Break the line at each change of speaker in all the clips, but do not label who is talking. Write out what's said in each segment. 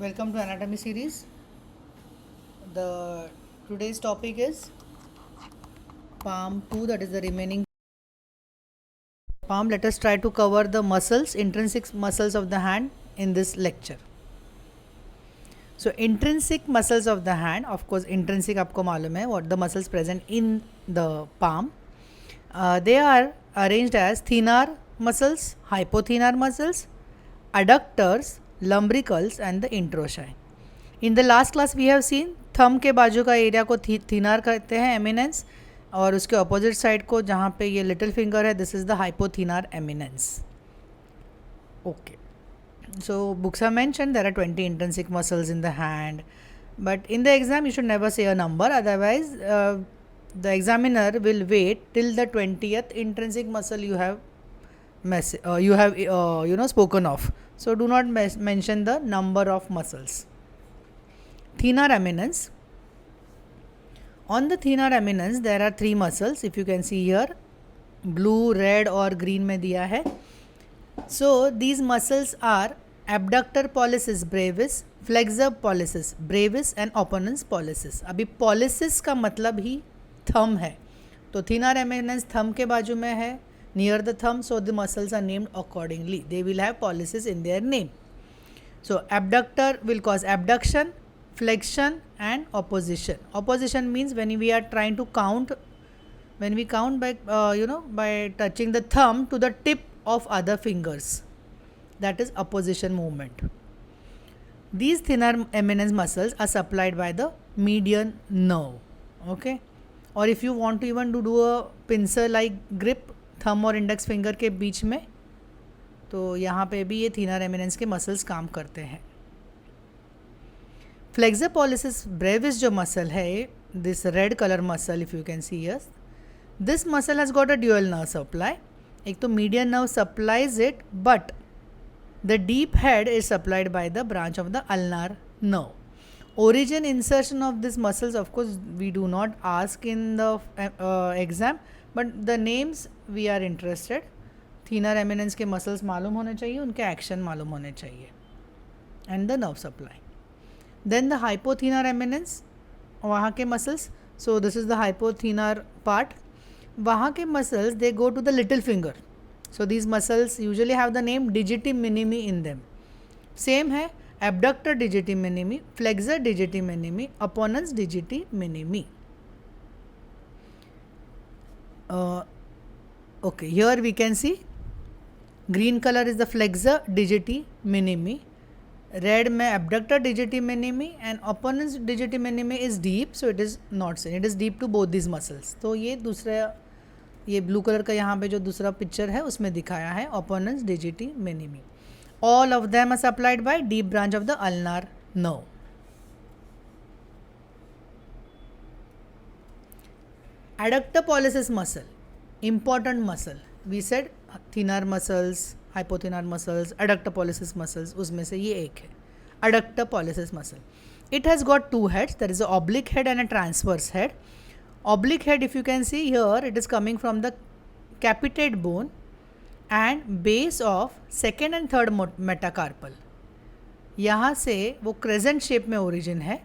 Welcome to anatomy series. The today's topic is palm 2, that is the remaining palm. Let us try to cover the muscles, intrinsic muscles of the hand in this lecture. So intrinsic muscles of the hand, of course intrinsic आपको मालूम है what the muscles present in the palm. They are arranged as thenar muscles, hypothenar muscles, adductors, lumbricals and the interossei. In the last class we have seen thumb के बाजू का area को थिनार कहते हैं eminence, और उसके अपोजिट साइड को जहाँ पे ये लिटिल फिंगर है this is the hypothenar eminence. Okay, so books are mention there are 20 intrinsic muscles in the hand, but in the exam you should never say a number, otherwise the examiner will wait till the 20th intrinsic muscle you have spoken of. So do not mention the number of muscles. Thenar eminence. On the thenar eminence there are 3 muscles. If you can see here, blue, red और green में दिया है. So these muscles are abductor pollicis brevis, flexor pollicis brevis and opponens pollicis. अभी pollicis का मतलब ही thumb है, तो thenar eminence thumb के बाजू में है, near the thumb, so the muscles are named accordingly. They will have pollicis in their name. So abductor will cause abduction, flexion and opposition. Opposition means when we are trying to count, when we count by by touching the thumb to the tip of other fingers, that is opposition movement. These thenar eminence muscles are supplied by the median nerve. Okay, or if you want to even do a pincer like grip thumb और index finger के बीच में, तो यहाँ पे भी ये thenar eminence के muscles काम करते हैं. Flexor pollicis brevis जो muscle है, this red color muscle if you can see here, this muscle has got a dual nerve supply. एक तो median nerve supplies it, but the deep head is supplied by the branch of the ulnar nerve. Origin insertion of these muscles, of course we do not ask in the exam, but the names we are interested. Thenar eminence के muscles मालूम होने चाहिए, उनके action मालूम होने चाहिए, and the nerve supply. Then the hypothenar eminence, वहाँ के muscles, so this is the hypothenar part. वहाँ के muscles they go to the little finger, so these muscles usually have the name digiti minimi in them. Same है abductor digiti minimi, flexor digiti minimi, opponens digiti minimi. Okay, here we can see green color is the flexor digiti minimi, red में abductor digiti minimi and opponens digiti minimi is deep, so it is not seen, it is deep to both these muscles. तो ये दूसरा, ये blue colour का यहाँ पे जो दूसरा पिक्चर है उसमें दिखाया है opponens digiti minimi. All of them are supplied by deep branch of the ulnar nerve. Adductor pollicis muscle, important muscle. We said thenar muscles, hypothenar muscles, adductor pollicis muscles, उसमें से ये एक है adductor pollicis muscle. It has got 2 heads, there is a oblique head and a transverse head. Oblique head, if you can see here, it is coming from the capitate bone and base of second and third metacarpal. यहाँ से वो crescent shape में origin है,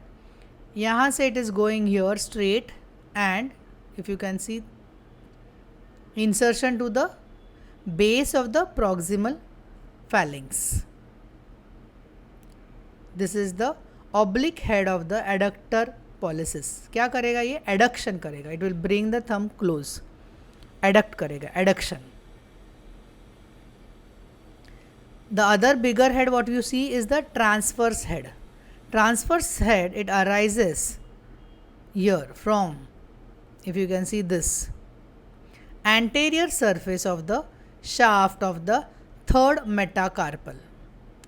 यहाँ से it is going here straight and if you can see insertion to the base of the proximal phalanx. This is the oblique head of the adductor pollicis. क्या करेगा ये? Adduction करेगा. It will bring the thumb close. Adduct करेगा, adduction. The other bigger head what you see is the transverse head. Transverse head, it arises here from, if you can see this, anterior surface of the shaft of the third metacarpal.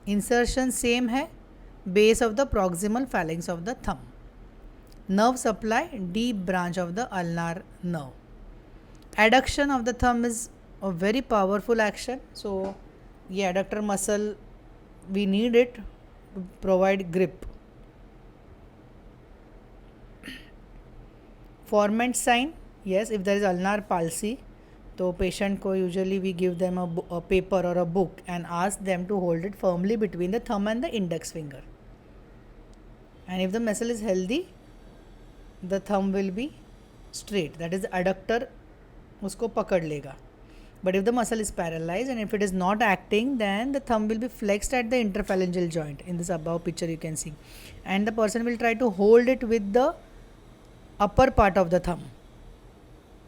Insertion same है, base of the proximal phalanx of the thumb. Nerve supply, deep branch of the ulnar nerve. Adduction of the thumb is a very powerful action, so ये adductor muscle we need it to provide grip. Forment sign, yes, if there is ulnar palsy, तो patient को usually we give them a paper or a book and ask them to hold it firmly between the thumb and the index finger. and if the muscle is healthy the thumb will be straight, that is adductor उसको पकड़ लेगा. But if the muscle is paralyzed and if it is not acting, then the thumb will be flexed at the interphalangeal joint. In this above picture you can see, and the person will try to hold it with the upper part of the thumb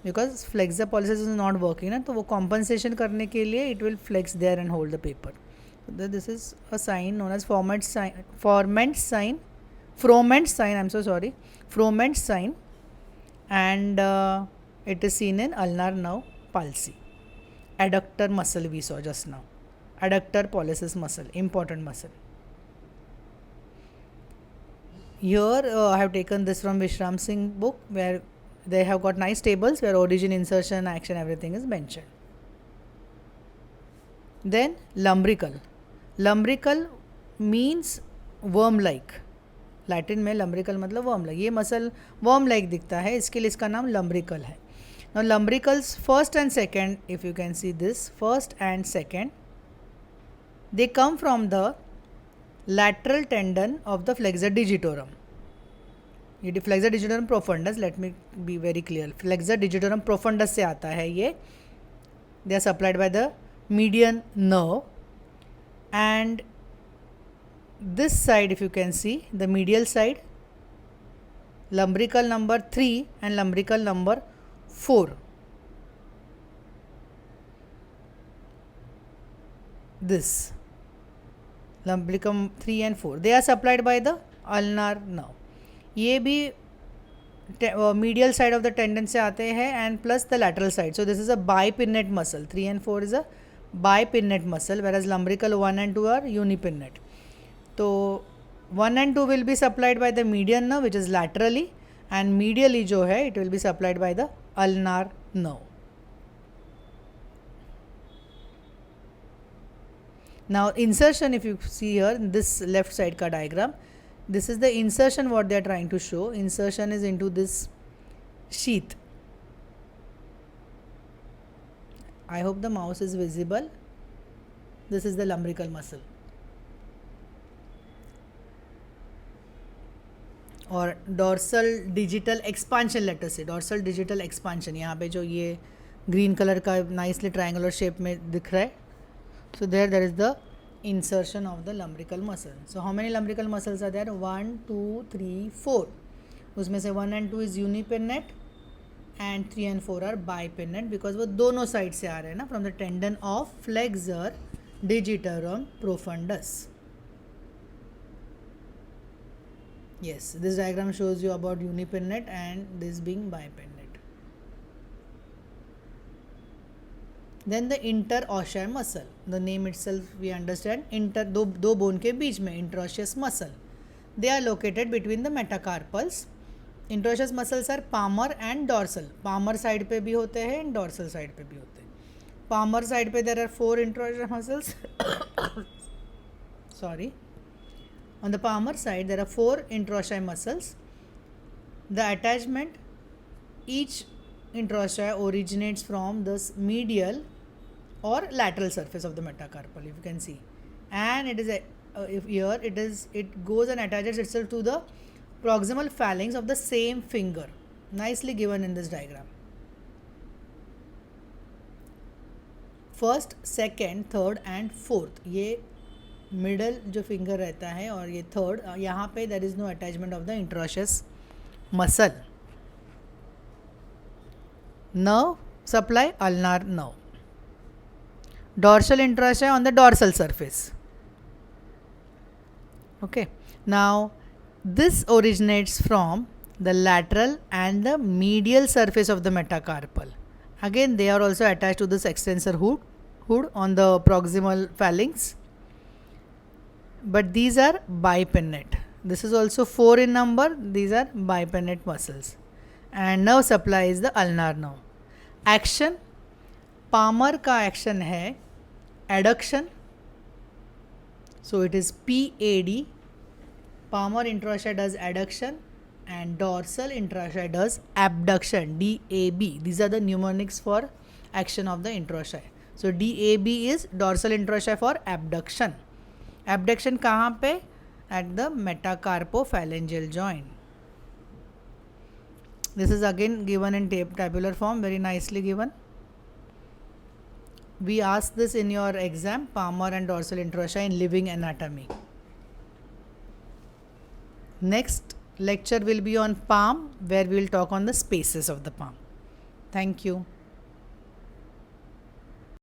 because flexor pollicis is not working ना, तो वो compensation करने के लिए it will flex there and hold the paper. So this is a sign known as Froment sign, and it is seen in ulnar nerve palsy. Adductor muscle we saw just now. Adductor pollicis muscle, important muscle. Here I have taken this from Vishram Singh book, where they have got nice tables where origin, insertion, action, everything is mentioned. Then lumbrical. Lumbrical means worm like. Latin में lumbrical मतलब worm like. ये muscle worm like दिखता है, इसके लिए इसका नाम lumbrical है. Now lumbricals first and second, if you can see this, first and second, they come from the lateral tendon of the flexor digitorum. ये flexor digitorum profundus, let me be very clear, flexor digitorum profundus से आता है ये. They are supplied by the median nerve, and this side if you can see, the medial side, lumbrical number 3 and lumbrical number 4. This lumbricum 3 and 4, they are supplied by the ulnar nerve. ये भी medial side of the tendon से आते हैं and plus the lateral side. So this is a bipinnate muscle. 3 and 4 is a bipinnate muscle, whereas lumbrical 1 and 2 are unipinnate. So 1 and 2 will be supplied by the median nerve, which is laterally, and medially जो है it will be supplied by the ulnar nerve. Now insertion, if you see here in this left side ka diagram, this is the insertion what they are trying to show. Insertion is into this sheath. I hope the mouse is visible. This is the lumbrical muscle. और dorsal digital expansion, later से dorsal digital expansion, यहाँ पे जो ये green colour का nicely triangular shape में दिख रहा है. So there is the insertion of the lumbrical muscle. So how many lumbrical muscles are there? 1, 2, 3, 4. उसमें से 1 and 2 is unipinnate and 3 and 4 are bipinnate, because वो दोनों साइड से आ रहे हैं ना, from the tendon of flexor digitorum profundus. Yes, this diagram shows you about unipinnate and this being bipinnate. Then the interosseous muscle, the name itself we understand, दो bone के बीच में interosseous muscle. They are located between the metacarpals. Interosseous muscles are palmar and dorsal. Palmar side पे भी होते हैं and dorsal side पे भी होते हैं. Palmar side पे there are 4 interosseous muscles. Sorry. On the palmar side, there are 4 interosseous muscles. The attachment, each interosseous originates from this medial or lateral surface of the metacarpal, if you can see. And it is it goes and attaches itself to the proximal phalanx of the same finger. Nicely given in this diagram. First, second, third and fourth. ये middle जो finger रहता है और ये third, यहाँ पे there is no attachment of the interosseous muscle. Nerve supply ulnar nerve. Dorsal interossei on the dorsal surface. Okay, now this originates from the lateral and the medial surface of the metacarpal. Again, they are also attached to this extensor hood on the proximal phalanx. But these are bipinnate. This is also 4 in number. These are bipinnate muscles. And nerve supply is the ulnar nerve. Action, palmar का action है adduction. So it is PAD. Palmar interosseous does adduction and dorsal interosseous does abduction, DAB. These are the mnemonics for action of the interosseous. So DAB is dorsal interosseous for abduction. Abduction कहाँ पे? at the metacarpophalangeal joint. This is again given in tabular form, very nicely given. We asked this in your exam, palmar and dorsal interosseous in living anatomy. Next lecture will be on palm, where we will talk on the spaces of the palm. Thank you.